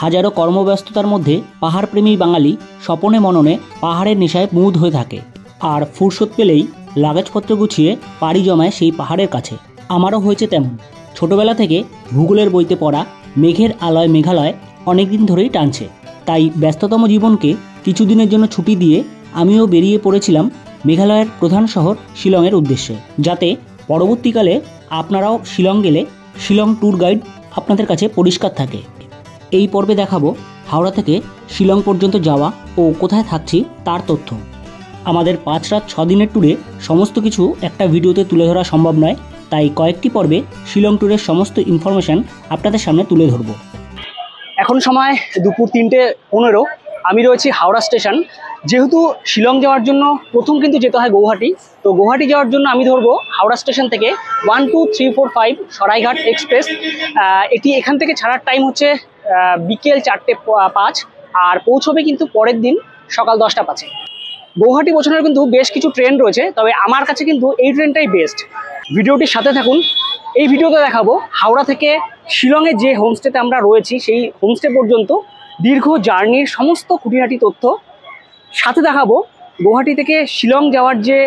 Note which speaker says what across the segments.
Speaker 1: হাজারো কর্মব্যস্ততার মধ্যে পাহাড়প্রেমী বাঙালি স্বপনে মননে পাহাড়ের নেশায় মুগ্ধ হয়ে থাকে আর ফুরসত পেলেই লাগেজপত্র গুছিয়ে পাড়ি জমায় সেই পাহাড়ের কাছে। আমারও হয়েছে তেমন। ছোটবেলা থেকে ভূগোলের বইতে পড়া মেঘের আলয় মেঘালয় অনেকদিন ধরেই টানছে, তাই ব্যস্ততম জীবনকে কিছুদিনের জন্য ছুটি দিয়ে আমিও বেরিয়ে পড়েছিলাম মেঘালয়ের প্রধান শহর শিলংয়ের উদ্দেশ্যে, যাতে পরবর্তীকালে আপনারাও শিলং গেলে শিলং ট্যুর গাইড আপনাদের কাছে পরিষ্কার থাকে। এই পর্বে দেখাবো হাওড়া থেকে শিলং পর্যন্ত যাওয়া ও কোথায় থাকছি তার তথ্য। আমাদের 5 রাত 6 দিনের ট্যুরে সমস্ত কিছু একটা ভিডিওতে তুলে ধরা সম্ভব নয়, তাই কয়েকটি পর্বে শিলং ট্যুরের সমস্ত ইনফরমেশন আপনাদের সামনে তুলে ধরব।
Speaker 2: এখন সময় দুপুর 3:15। আমি রয়েছি হাওড়া স্টেশন। যেহেতু শিলং যাওয়ার জন্য প্রথম কিন্তু যেতে হয় গৌহাটি, তো গৌহাটি যাওয়ার জন্য আমি ধরবো হাওড়া স্টেশন থেকে 12345 সরাইঘাট এক্সপ্রেস। এটি এখান থেকে ছাড়ার টাইম হচ্ছে বিকেল 4:05 আর পৌঁছবে কিন্তু পরের দিন সকাল 10:05। গৌহাটি পৌঁছানোর কিন্তু বেশ কিছু ট্রেন রয়েছে, তবে আমার কাছে কিন্তু এই ট্রেনটাই বেস্ট। ভিডিওটির সাথে থাকুন। এই ভিডিওতে দেখাবো হাওড়া থেকে শিলংয়ে যে হোমস্টেতে আমরা রয়েছি সেই হোমস্টে পর্যন্ত দীর্ঘ জার্নির সমস্ত খুঁটিনাটি তথ্য। সাথে দেখাবো গৌহাটি থেকে শিলং যাওয়ার যে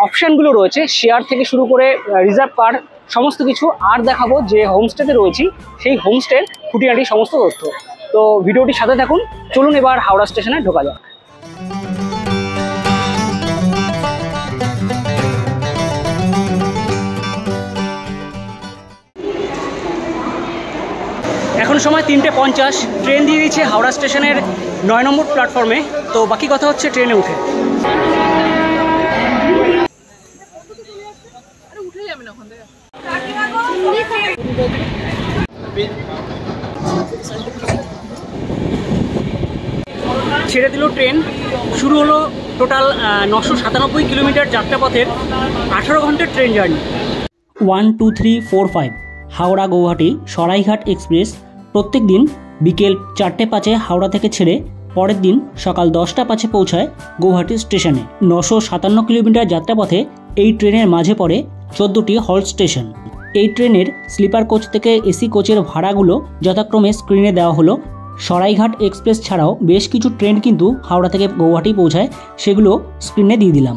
Speaker 2: অপশানগুলো রয়েছে, শেয়ার থেকে শুরু করে রিজার্ভ কার সমস্ত কিছু। আর দেখাবো যে হোমস্টেতে রয়েছি সেই হোমস্টের খুঁটিনাটি সমস্ত তথ্য। তো ভিডিওটির সাথে থাকুন। চলুন এবার হাওড়া স্টেশনে ঢোকা যাক। এখন সময় 3:50। ট্রেন দিয়ে দিচ্ছে হাওড়া স্টেশনের 9 নম্বর প্ল্যাটফর্মে। তো বাকি কথা হচ্ছে ট্রেনে উঠে। ছেড়ে দিল ট্রেন। শুরু হলো টোটাল 997 কিলোমিটার যাত্রাপথের 18 ঘন্টার train journey.
Speaker 1: 12345 Howrah Guwahati Saraighat express প্রত্যেক দিন বিকেল 4:05 হাওড়া থেকে ছেড়ে পরের দিন সকাল 10:05 পৌঁছায় গৌহাটি স্টেশনে। 957 কিলোমিটার যাত্রাপথে এই ট্রেনের মাঝে পড়ে 14টি হল্ট স্টেশন। এই ট্রেনের স্লিপার কোচ থেকে এসি কোচের ভাড়াগুলো যথাক্রমে স্ক্রিনে দেওয়া হলো। সরাইঘাট এক্সপ্রেস ছাড়াও বেশ কিছু ট্রেন কিন্তু হাওড়া থেকে গৌহাটি পৌঁছায়, সেগুলো স্ক্রিনে দিয়ে দিলাম।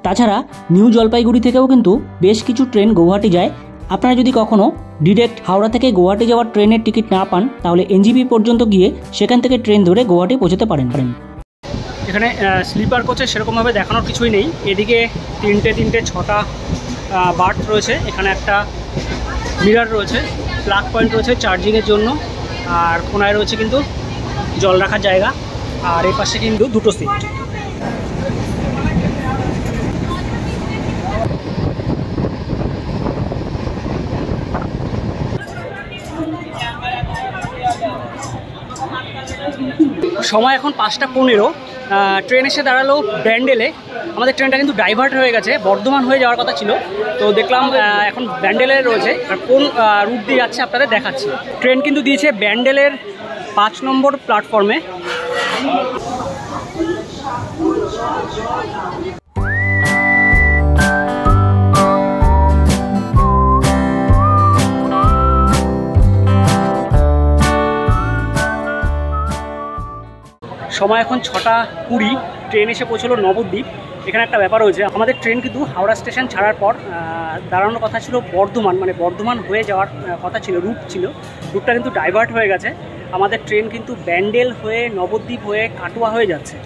Speaker 1: তাছাড়া নিউ জলপাইগুড়ি থেকেও কিন্তু বেশ কিছু ট্রেন গৌহাটি যায়। আপনারা যদি কখনো ডিরেক্ট হাওড়া থেকে গৌহাটি যাওয়ার ট্রেনের টিকিট না পান, তাহলে এনজিপি পর্যন্ত গিয়ে সেখান থেকে ট্রেন ধরে গৌহাটি পৌঁছতে পারেন।
Speaker 2: এখানে স্লিপার কোচে সেরকমভাবে দেখানোর কিছুই নেই। এদিকে 3:06 বার্থ রয়েছে। এখানে একটা মিরার রয়েছে, প্লাগ পয়েন্ট রয়েছে চার্জিংয়ের জন্য, আর কোনায় রয়েছে কিন্তু জল রাখার জায়গা, আর এই পাশে কিন্তু 2টো সিট। সময় এখন 5:15। ট্রেন এসে দাঁড়ালো ব্যান্ডেলে। আমাদের ট্রেনটা কিন্তু ডাইভার্ট হয়ে গেছে, বর্ধমান হয়ে যাওয়ার কথা ছিল, তো দেখলাম এখন ব্যান্ডেলে রয়েছে। আর কোন রুট দিয়ে যাচ্ছে আপনাদের দেখাচ্ছি। ট্রেন কিন্তু দিয়েছে ব্যান্ডেলের 5 নম্বর প্ল্যাটফর্মে। সময় এখন 6:20। ট্রেন এসে পৌঁছলো নবদ্বীপ। এখানে একটা ব্যাপার হয়েছে, আমাদের ট্রেন কিন্তু হাওড়া স্টেশন ছাড়ার পর দাঁড়ানোর কথা ছিল বর্ধমান, মানে বর্ধমান হয়ে যাওয়ার কথা ছিল, রুটটা কিন্তু ডাইভার্ট হয়ে গেছে। আমাদের ট্রেন কিন্তু ব্যান্ডেল হয়ে নবদ্বীপ হয়ে কাটোয়া হয়ে যাচ্ছে।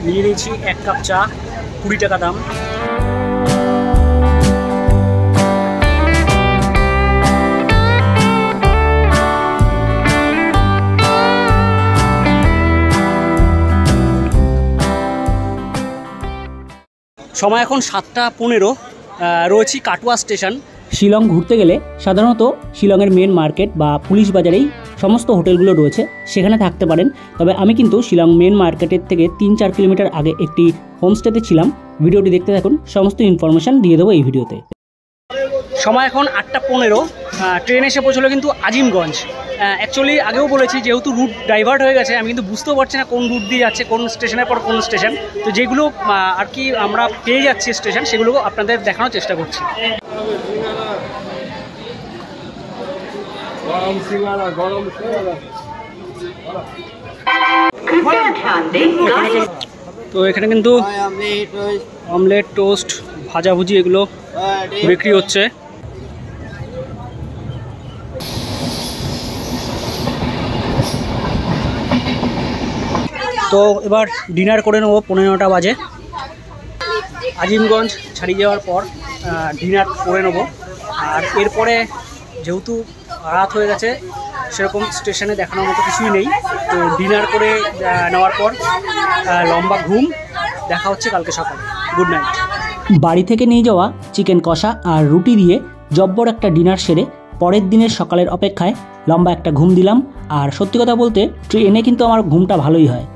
Speaker 2: নিয়ে নিয়েছি 1 কাপ চা, 20 টাকা দাম। সময় এখন 7:15। রয়েছি কাটোয়া স্টেশন।
Speaker 1: শিলং ঘুরতে গেলে সাধারণত শিলংয়ের মেন মার্কেট বা পুলিশ বাজারেই সমস্ত হোটেলগুলো রয়েছে, সেখানে থাকতে পারেন। তবে আমি কিন্তু শিলং মেন মার্কেটের থেকে 3-4 কিলোমিটার আগে একটি হোমস্টেতে ছিলাম। ভিডিওটি দেখতে থাকুন, সমস্ত ইনফরমেশান দিয়ে দেবো এই ভিডিওতে।
Speaker 2: সময় এখন 8:15। ট্রেন এসে পৌঁছলো কিন্তু আজিমগঞ্জ। অ্যাকচুয়ালি আগেও বলেছি, যেহেতু রুট ডাইভার্ট হয়ে গেছে, আমি কিন্তু বুঝতেও পারছি না কোন রুট দিয়ে যাচ্ছে, কোন স্টেশনের পর কোন স্টেশন। তো যেগুলো আর কি আমরা পেয়ে যাচ্ছি স্টেশন, সেগুলো আপনাদের দেখানোর চেষ্টা করছি। তো এখানে কিন্তু অমলেট, টোস্ট, ভাজাভুজি এগুলো বিক্রি হচ্ছে। তো এবার ডিনার করে নেবো, 9:15 বাজে। আজিমগঞ্জ ছাড়িয়ে যাওয়ার পর ডিনার করে নেবো। আর এরপরে যেহেতু রাত হয়ে গেছে, সেরকম স্টেশনে দেখানোর মতো কিছুই নেই। তো ডিনার করে নেওয়ার পর লম্বা ঘুম। দেখা হচ্ছে কালকে সকালে। Good night.
Speaker 1: বাড়ি থেকে নিয়ে যাওয়া চিকেন কষা আর রুটি দিয়ে জব্বর একটা ডিনার সেরে পরের দিনের সকালের অপেক্ষায় লম্বা একটা ঘুম দিলাম। আর সত্যি কথা বলতে ট্রেনে কিন্তু আমার ঘুমটা ভালোই হয়।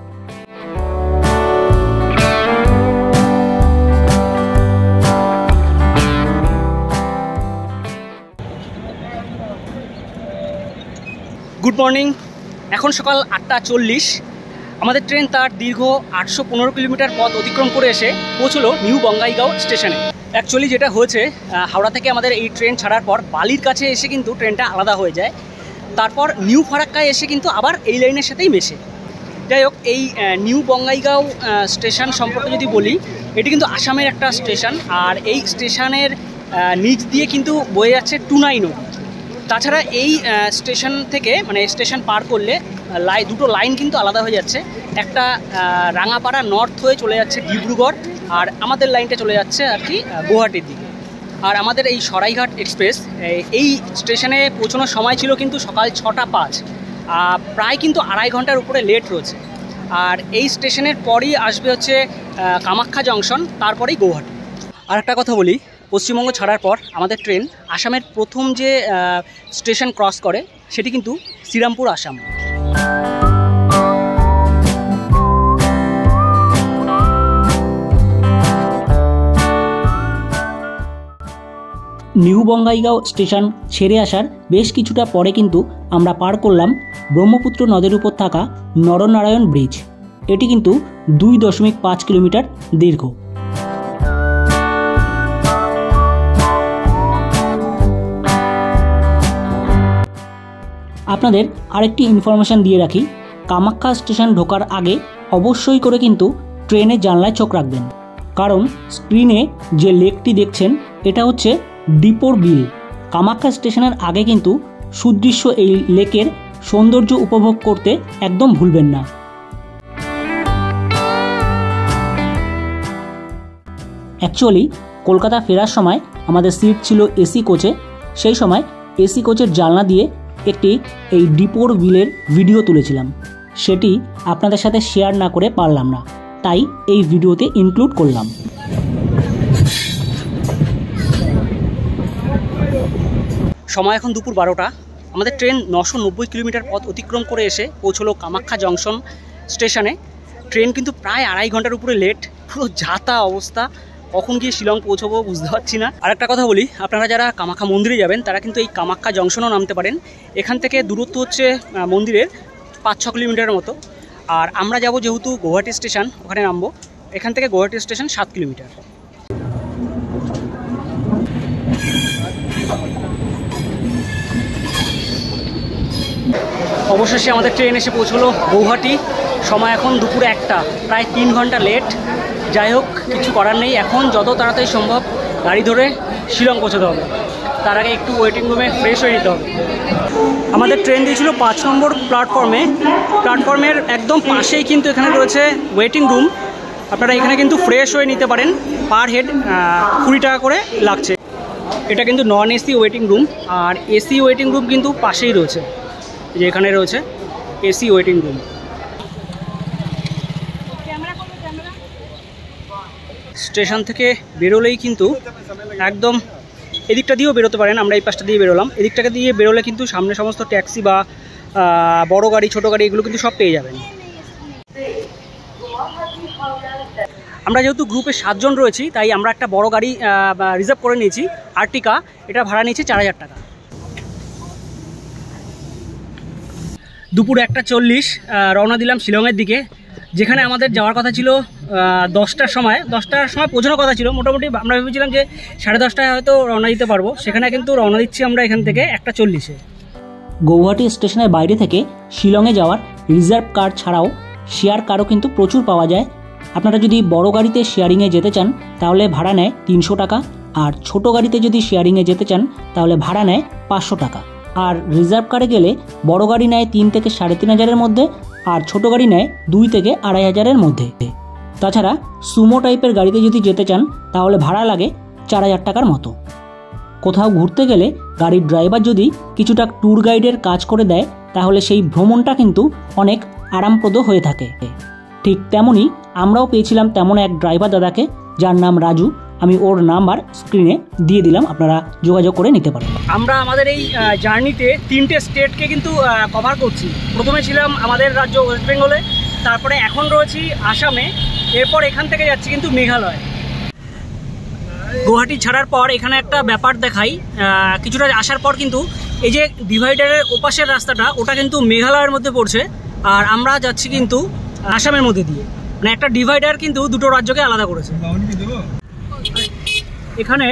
Speaker 2: Good morning. এখন সকাল 8:40। আমাদের ট্রেন তার দীর্ঘ 815 কিলোমিটার পথ অতিক্রম করে এসে পৌঁছলো নিউ বঙ্গাইগাঁও স্টেশনে। অ্যাকচুয়ালি যেটা হয়েছে, হাওড়া থেকে আমাদের এই ট্রেন ছাড়ার পর বালির কাছে এসে কিন্তু ট্রেনটা আলাদা হয়ে যায়। তারপর নিউ ফারাক্কায় এসে কিন্তু আবার এই লাইনের সাথেই মেশে। যাই হোক, এই নিউ বঙ্গাইগাঁও স্টেশন সম্পর্কে যদি বলি, এটি কিন্তু আসামের একটা স্টেশন। আর এই স্টেশনের নিচ দিয়ে কিন্তু বয়ে যাচ্ছে টুনাই নদী। তাছাড়া এই স্টেশন থেকে, মানে স্টেশন পার করলে দুটো লাইন কিন্তু আলাদা হয়ে যাচ্ছে। একটা রাঙাপাড়া নর্থ হয়ে চলে যাচ্ছে ডিব্রুগড়, আর আমাদের লাইনটা চলে যাচ্ছে আর কি গুয়াহাটির দিকে। আর আমাদের এই সরাইঘাট এক্সপ্রেস এই স্টেশনে পৌঁছানোর সময় ছিল কিন্তু সকাল 6:05। প্রায় কিন্তু 2.5 ঘন্টার উপরে লেট রয়েছে। আর এই স্টেশনের পরই আসবে হচ্ছে কামাখ্যা জংশন, তারপরেই গৌহাটি। আর একটা কথা বলি, পশ্চিমবঙ্গ ছাড়ার পর আমাদের ট্রেন আসামের প্রথম যে স্টেশন ক্রস করে, সেটি কিন্তু শ্রীরামপুর, আসাম।
Speaker 1: নিউ বঙ্গাইগাঁও স্টেশন ছেড়ে আসার বেশ কিছুটা পরে কিন্তু আমরা পার করলাম ব্রহ্মপুত্র নদের উপর থাকা নরনারায়ণ ব্রিজ। এটি কিন্তু 2.5 কিলোমিটার দীর্ঘ। আপনাদের আরেকটি ইনফরমেশান দিয়ে রাখি, কামাখ্যা স্টেশন ঢোকার আগে অবশ্যই করে কিন্তু ট্রেনের জানলায় চোখ রাখবেন, কারণ স্ক্রিনে যে লেকটি দেখছেন এটা হচ্ছে ডিপোর বিল। কামাখ্যা স্টেশনের আগে কিন্তু সুদৃশ্য এই লেকের সৌন্দর্য উপভোগ করতে একদম ভুলবেন না। অ্যাকচুয়ালি কলকাতা ফেরার সময় আমাদের সিট ছিল এসি কোচে। সেই সময় এসি কোচের জানলা দিয়ে একটি এই ডিপোর বিলের ভিডিও তুলেছিলাম, সেটি আপনাদের সাথে শেয়ার না করে পারলাম না, তাই এই ভিডিওতে ইনক্লুড করলাম।
Speaker 2: সময় এখন দুপুর 12টা। আমাদের ট্রেন 990 কিলোমিটার পথ অতিক্রম করে এসে পৌঁছলো কামাখ্যা জংশন স্টেশনে। ট্রেন কিন্তু প্রায় 2.5 ঘন্টার উপরে লেট, পুরো যাতা অবস্থা। কখন গিয়ে শিলং পৌঁছবো বুঝতে পারছি না। আর একটা কথা বলি, আপনারা যারা কামাখ্যা মন্দিরে যাবেন তারা কিন্তু এই কামাখ্যা জংশনও নামতে পারেন। এখান থেকে দূরত্ব হচ্ছে মন্দিরের 5-6 কিলোমিটারের মতো। আর আমরা যাব যেহেতু গৌহাটি স্টেশন, ওখানে নামবো। এখান থেকে গৌহাটি স্টেশন 7 কিলোমিটার। অবশেষে আমাদের ট্রেন এসে পৌঁছলো গৌহাটি। সময় এখন দুপুর 1টা, প্রায় 3 ঘন্টা লেট। যাই হোক, কিছু করার নেই। এখন যত তাড়াতাড়ি সম্ভব গাড়ি ধরে শিলং পৌঁছতে হবে। তার আগে একটু ওয়েটিং রুমে ফ্রেশ হয়ে নিতে হবে। আমাদের ট্রেন দিয়েছিল 5 নম্বর প্ল্যাটফর্মে। প্ল্যাটফর্মের একদম পাশেই কিন্তু এখানে রয়েছে ওয়েটিং রুম। আপনারা এখানে কিন্তু ফ্রেশ হয়ে নিতে পারেন। পার হেড 20 টাকা করে লাগছে। এটা কিন্তু নন এসি ওয়েটিং রুম, আর এসি ওয়েটিং রুম কিন্তু পাশেই রয়েছে, যে এখানে রয়েছে এসি ওয়েটিং রুম। স্টেশন থেকে বেরোলেই কিন্তু একদম এদিকটা দিয়েও বেরোতে পারেন, আমরা এই পাশটা দিয়ে বেরোলাম। এদিকটাকে দিয়ে বেরোলে কিন্তু সামনে সমস্ত ট্যাক্সি বা বড় গাড়ি, ছোট গাড়ি এগুলো কিন্তু সব পেয়ে যাবেন। আমরা যেহেতু গ্রুপে 7 জন রয়েছি, তাই আমরা একটা বড় গাড়ি রিজার্ভ করে নিয়েছি, আর্টিকা। এটা ভাড়া নিয়েছি 4000 টাকা। দুপুর 1:40 রওনা দিলাম শিলংয়ের দিকে, যেখানে আমাদের যাওয়ার কথা ছিল 10টার সময় পৌঁছানোর কথা ছিল। মোটামুটি আমরা ভেবেছিলাম যে 10:30টায় হয়তো রওনা দিতে পারবো, সেখানে কিন্তু রওনা দিচ্ছি আমরা এখান থেকে 1:40-এ।
Speaker 1: গৌহাটি স্টেশনের বাইরে থেকে শিলংয়ে যাওয়ার রিজার্ভ কার ছাড়াও শেয়ার কারও কিন্তু প্রচুর পাওয়া যায়। আপনারা যদি বড় গাড়িতে শেয়ারিংয়ে যেতে চান তাহলে ভাড়া নেয় 300 টাকা, আর ছোট গাড়িতে যদি শেয়ারিংয়ে যেতে চান তাহলে ভাড়া নেয় 500 টাকা। আর রিজার্ভ কারে গেলে বড় গাড়ি নেয় 3 থেকে 3500-এর মধ্যে, আর ছোট গাড়ি নেয় 2 থেকে 2500-এর মধ্যে। তাছাড়া সুমো টাইপের গাড়িতে যদি যেতে চান তাহলে ভাড়া লাগে 4000 টাকার মতো। কোথাও ঘুরতে গেলে গাড়ির ড্রাইভার যদি কিছুটা ট্যুর গাইডের কাজ করে দেয় তাহলে সেই ভ্রমণটা কিন্তু অনেক আরামপ্রদ হয়ে থাকে। ঠিক তেমনই আমরাও পেয়েছিলাম তেমন এক ড্রাইভার দাদাকে, যার নাম রাজু। আমি ওর নাম্বার স্ক্রিনে দিয়ে দিলাম, আপনারা যোগাযোগ করে নিতে পারেন। আমরা আমাদের এই জার্নিতে 3টে স্টেটকে কিন্তু কভার করছি। প্রথমে ছিলাম আমাদের রাজ্য ওয়েস্ট বেঙ্গলে, তারপরে এখন রয়েছি আসামে, এরপর এখান থেকে যাচ্ছি কিন্তু মেঘালয়। গুয়াহাটি ছাড়ার পর এখানে একটা ব্যাপার দেখাই, কিছুটা আসার পর কিন্তু এই যে ডিভাইডারের ওপাশের রাস্তাটা, ওটা কিন্তু মেঘালয়ের মধ্যে পড়ছে, আর আমরা যাচ্ছি কিন্তু আসামের মধ্যে দিয়ে। মানে একটা ডিভাইডার কিন্তু দুটো রাজ্যকে আলাদা করেছে। এখানে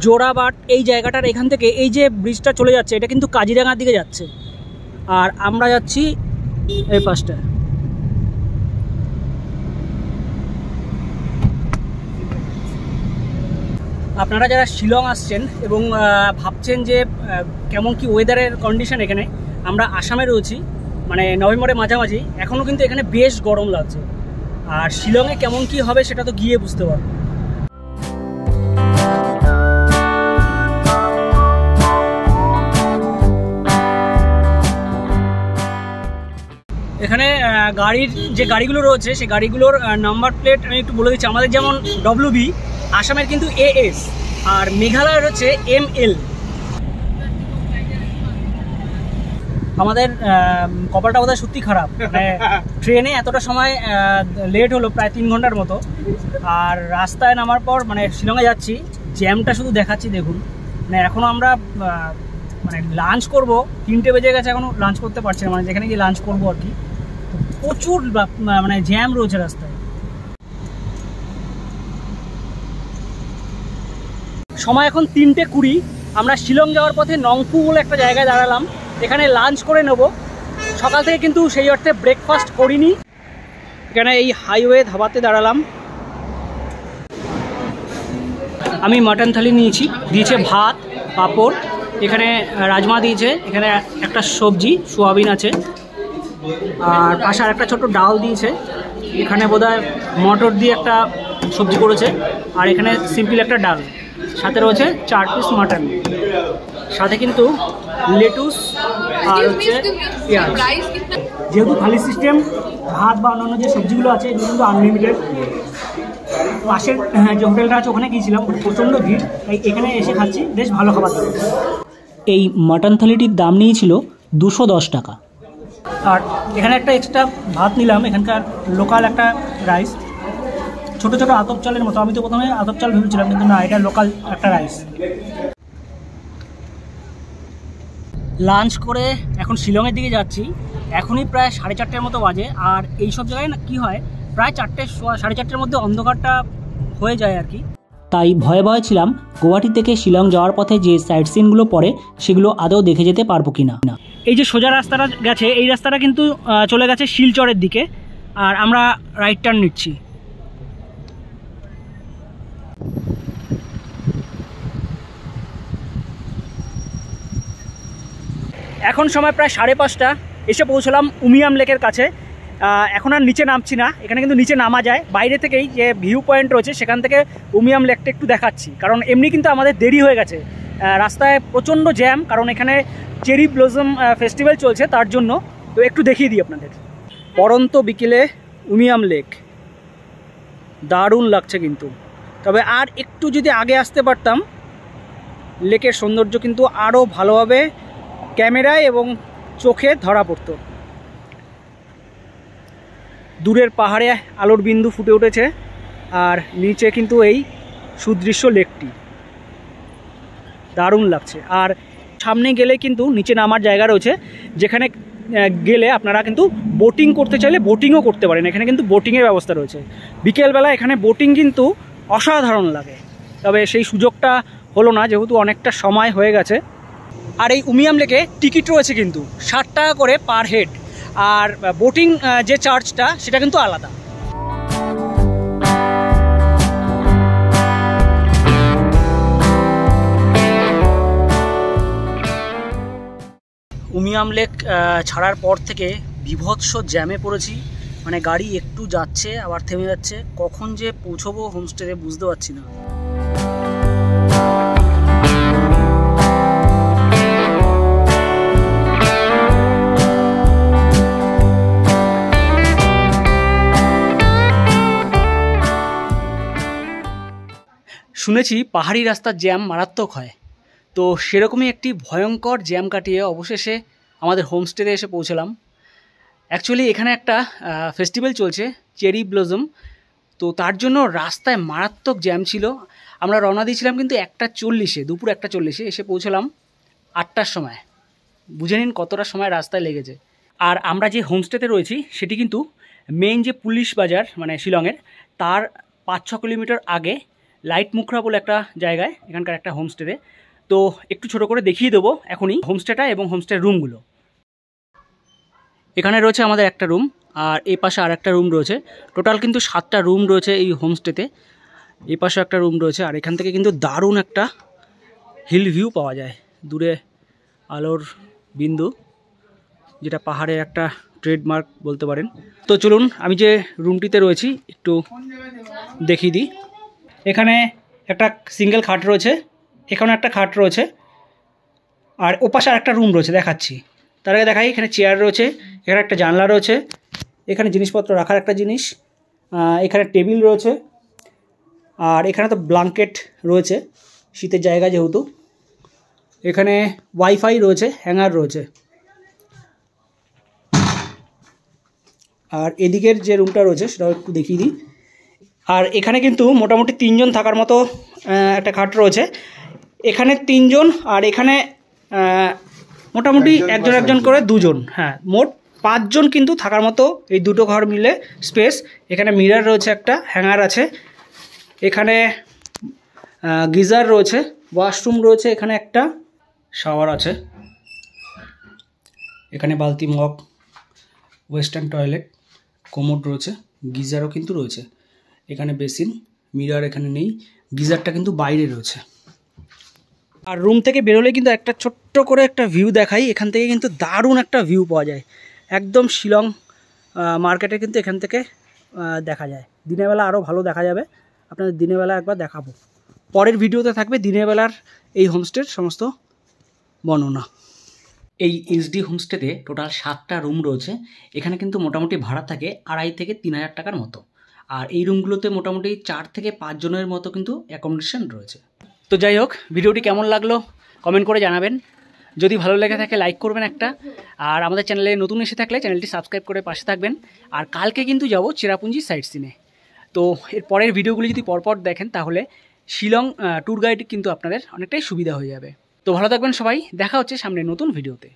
Speaker 1: জোড়াবাট এই জায়গাটার এখান থেকে এই যে ব্রিজটা চলে যাচ্ছে, এটা কিন্তু কাজিরাঙার দিকে যাচ্ছে, আর আমরা যাচ্ছি এই পাশটা। আপনারা যারা শিলং আসছেন এবং ভাবছেন যে কেমন কি ওয়েদারের কন্ডিশন এখানে, আমরা আসামে রয়েছি, মানে নভেম্বরের মাঝামাঝি, এখনও কিন্তু এখানে বেশ গরম লাগছে। আর শিলংয়ে কেমন কি হবে সেটা তো গিয়ে বুঝতে পারবো। এখানে গাড়ির যে গাড়িগুলো রয়েছে সেই গাড়িগুলোর নাম্বার প্লেট আমি একটু বলে দিচ্ছি। আমাদের যেমন WB, আসামের কিন্তু AS, আর মেঘালয়ের হচ্ছে ML। আমাদের কপালটা বোধহয় সত্যি খারাপ, মানে ট্রেনে এতটা সময় লেট হলো, প্রায় 3 ঘন্টার মতো। আর রাস্তায় নামার পর মানে শিলংয়ে যাচ্ছি, জ্যামটা শুধু দেখাচ্ছি দেখুন। মানে এখনও আমরা মানে লাঞ্চ করব, 3টে বেজে গেছে, এখনও লাঞ্চ করতে পারছি না, মানে যেখানে গিয়ে লাঞ্চ করবো আর কি। প্রচুর মানে জ্যাম রয়েছে রাস্তায়। সময় এখন 3:20। আমরা শিলং যাওয়ার পথে নংপু বলে একটা জায়গায় দাঁড়ালাম, এখানে লাঞ্চ করে নেব। সকাল থেকে কিন্তু সেই অর্থে ব্রেকফাস্ট করিনি। এখানে এই হাইওয়ে ধাবাতে দাঁড়ালাম। আমি মাটন থালি নিয়েছি, দিয়েছে ভাত, পাঁপড়, এখানে রাজমা দিয়েছে, এখানে একটা সবজি সোয়াবিন আছে, আর পাশে আর একটা ছোট ডাল দিয়েছে। এখানে বোধহয় মটর দিয়ে একটা সবজি করেছে, আর এখানে সিম্পল একটা ডাল, সাথে রয়েছে 4 পিস মাটন, সাথে কিন্তু লেটুস আর হচ্ছে পেঁয়াজ। যেহেতু থালি সিস্টেম, ভাত বা অন্যান্য যে সবজিগুলো আছে এগুলো কিন্তু আনলিমিটেড। পাশের যে হোটেলটা আছে ওখানে গিয়েছিলাম, প্রচণ্ড ভিড়, তাই এখানে এসে খাচ্ছি, বেশ ভালো খাবার দাবার। এই মাটন থালিটির দাম নিয়েছিল 210 টাকা। আর এখানে একটা এক্সট্রা ভাত নিলাম, এখানকার লোকাল একটা রাইস, ছোটো ছোটো আতপ চালের মতো। আমি তো প্রথমে আতপ চাল ভেবেছিলাম, কিন্তু না, এটা লোকাল একটা রাইস। লাঞ্চ করে এখন শিলংয়ের দিকে যাচ্ছি। এখনই প্রায় 4:30-এর মতো বাজে, আর এই সব জায়গায় না কী হয়, প্রায় 4টে 4:30-এর মধ্যে অন্ধকারটা হয়ে যায় আর কি। তাই ভয়ে ভয়ে ছিলাম গুয়াহাটি থেকে শিলং যাওয়ার পথে যে সাইট সিনগুলো পড়ে সেগুলো আদৌ দেখে যেতে পারবো কি না। এই যে সোজা রাস্তাটা গেছে, এই রাস্তাটা কিন্তু চলে গেছে শিলচরের দিকে, আর আমরা রাইট টার্ন নিচ্ছি। এখন সময় প্রায় 5:30, এসে পৌঁছলাম উমিয়াম লেকের কাছে। এখন আর নিচে নামছি না, এখানে কিন্তু নিচে নামা যায়। বাইরে থেকেই যে ভিউ পয়েন্ট রয়েছে সেখান থেকে উমিয়াম লেকটা একটু দেখাচ্ছি, কারণ এমনি কিন্তু আমাদের দেরি হয়ে গেছে। রাস্তায় প্রচণ্ড জ্যাম, কারণ এখানে চেরি ব্লসম ফেস্টিভ্যাল চলছে, তার জন্য। তো একটু দেখিয়ে দিই আপনাদের। পরন্ত বিকেলে উমিয়াম লেক, দারুণ লাগছে কিন্তু। তবে আর একটু যদি আগে আসতে পারতাম, লেকের সৌন্দর্য কিন্তু আরও ভালোভাবে ক্যামেরায় এবং চোখে ধরা পড়তো। দূরের পাহাড়ে আলোর বিন্দু ফুটে উঠেছে,
Speaker 2: আর নিচে কিন্তু এই সুদৃশ্য লেকটি দারুণ লাগছে। আর সামনে গেলে কিন্তু নিচে নামার জায়গা রয়েছে, যেখানে গেলে আপনারা কিন্তু বোটিং করতে চাইলে বোটিংও করতে পারেন। এখানে কিন্তু বোটিংয়ের ব্যবস্থা রয়েছে। বিকেলবেলা এখানে বোটিং কিন্তু অসাধারণ লাগে, তবে সেই সুযোগটা হলো না যেহেতু অনেকটা সময় হয়ে গেছে। আর এই উমিয়াম লেকে টিকিট রয়েছে কিন্তু 60 টাকা করে পার হেড, আর বোটিং যে চার্জটা সেটা কিন্তু আলাদা। উমিয়াম লেক ছাড়ার পর থেকে বিভৎস জ্যামে পড়েছি, মানে গাড়ি একটু যাচ্ছে আবার থেমে যাচ্ছে, কখন যে পৌঁছবো হোমস্টেতে বুঝতে পারছি না। শুনেছি পাহাড়ি রাস্তার জ্যাম মারাত্মক হয়, তো সেরকমই একটি ভয়ঙ্কর জ্যাম কাটিয়ে অবশেষে আমাদের হোমস্টেতে এসে পৌঁছলাম। অ্যাকচুয়ালি এখানে একটা ফেস্টিভ্যাল চলছে, চেরি ব্লজম, তো তার জন্য রাস্তায় মারাত্মক জ্যাম ছিল। আমরা রওনা দিয়েছিলাম কিন্তু 1:40, দুপুর 1:40 এসে পৌঁছলাম 8টার সময়। বুঝে নিন কতটা সময় রাস্তায় লেগেছে। আর আমরা যে হোমস্টেতে রয়েছি সেটি কিন্তু মেইন যে পুলিশ বাজার মানে শিলংয়ের, তার 5-6 কিলোমিটার আগে লাইট মুখরা বলে একটা জায়গায় এখানকার একটা হোমস্টেতে। তো একটু ছোট করে দেখিয়ে দেবো এখনই হোমস্টেটা এবং হোমস্টের রুমগুলো। এখানে রয়েছে আমাদের একটা রুম, আর এই পাশে আর একটা রুম রয়েছে। টোটাল কিন্তু 7টা রুম রয়েছে এই হোমস্টেতে। এই পাশে একটা রুম রয়েছে, আর এখান থেকে কিন্তু দারুণ একটা হিল ভিউ পাওয়া যায়, দূরে আলোর বিন্দু, যেটা পাহাড়ের একটা ট্রেডমার্ক বলতে পারেন। তো চলুন আমি যে রুমটিতে রয়েছি একটু দেখিয়ে দিই। এখানে একটা সিঙ্গেল খাট রয়েছে, এখানে একটা খাট রয়েছে, আর ওপাশে আর একটা রুম রয়েছে দেখাচ্ছি। তার আগে দেখাই, এখানে চেয়ার রয়েছে, এখানে একটা জানলা রয়েছে, এখানে জিনিসপত্র রাখার একটা জিনিস, এখানে টেবিল রয়েছে, আর এখানে তো ব্ল্যাঙ্কেট রয়েছে শীতের জায়গা যেহেতু। এখানে ওয়াইফাই রয়েছে, হ্যাঙ্গার রয়েছে। আর এদিকের যে রুমটা রয়েছে সেটাও একটু দেখিয়ে দিই। আর এখানে কিন্তু মোটামুটি 3 জন থাকার মতো একটা খাট রয়েছে। এখানে 3 জন, আর এখানে মোটামুটি একজন করে 2 জন, হ্যাঁ মোট 5 জন কিন্তু থাকার মতো এই দুটো ঘর মিলে স্পেস। এখানে মিরর রয়েছে, একটা হ্যাঙ্গার আছে, এখানে গিজার রয়েছে, ওয়াশরুম রয়েছে, এখানে একটা শাওয়ার আছে, এখানে বালতি, মগ, ওয়েস্টার্ন টয়লেট, কোমোড রয়েছে, গিজারও কিন্তু রয়েছে, এখানে বেসিন, মিরর এখানে নেই, গিজারটা কিন্তু বাইরে রয়েছে। আর রুম থেকে বেরোলে কিন্তু একটা ছোট্ট করে একটা ভিউ দেখাই, এখান থেকে কিন্তু দারুণ একটা ভিউ পাওয়া যায়, একদম শিলং মার্কেটে কিন্তু এখান থেকে দেখা যায়। দিনের বেলা আরও ভালো দেখা যাবে, আপনাদের দিনের বেলা একবার দেখাবো। পরের ভিডিওতে থাকবে দিনের বেলার এই হোমস্টের সমস্ত বর্ণনা। এই এইচডি হোমস্টেতে টোটাল 7টা রুম রয়েছে। এখানে কিন্তু মোটামুটি ভাড়া থাকে 2,500 থেকে 3,000 টাকার মতো। আর এই রুমগুলোতে মোটামুটি 4 থেকে 5 জনের মতো কিন্তু অ্যাকোমোডেশন রয়েছে। তো যাই হোক, ভিডিওটি কেমন লাগলো কমেন্ট করে জানাবেন। যদি ভালো লেগে থাকে লাইক করবেন একটা, আর আমাদের চ্যানেলে নতুন এসে থাকলে চ্যানেলটি সাবস্ক্রাইব করে পাশে থাকবেন। আর কালকে কিন্তু যাব চেরাপুঞ্জি সাইট সিনে। তো এর পরের ভিডিওগুলি যদি পরপর দেখেন তাহলে শিলং ট্যুর গাইড কিন্তু আপনাদের অনেকটাই সুবিধা হয়ে যাবে। তো ভালো থাকবেন সবাই, দেখা হচ্ছে সামনে নতুন ভিডিওতে।